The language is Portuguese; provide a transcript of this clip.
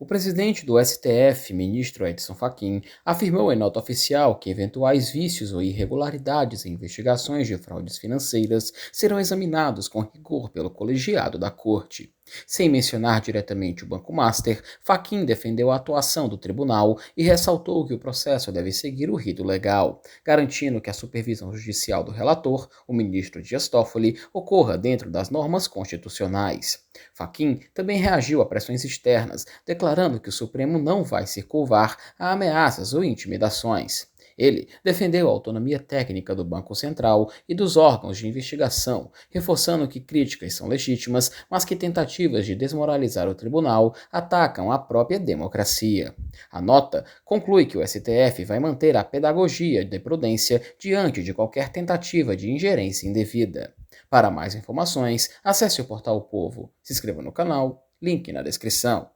O presidente do STF, ministro Edson Fachin, afirmou em nota oficial que eventuais vícios ou irregularidades em investigações de fraudes financeiras serão examinados com rigor pelo colegiado da Corte. Sem mencionar diretamente o Banco Master, Fachin defendeu a atuação do tribunal e ressaltou que o processo deve seguir o rito legal, garantindo que a supervisão judicial do relator, o ministro Dias Toffoli, ocorra dentro das normas constitucionais. Fachin também reagiu a pressões externas, declarando que o Supremo não vai se curvar a ameaças ou intimidações. Ele defendeu a autonomia técnica do Banco Central e dos órgãos de investigação, reforçando que críticas são legítimas, mas que tentativas de desmoralizar o tribunal atacam a própria democracia. A nota conclui que o STF vai manter a pedagogia de prudência diante de qualquer tentativa de ingerência indevida. Para mais informações, acesse o portal O Povo, se inscreva no canal, link na descrição.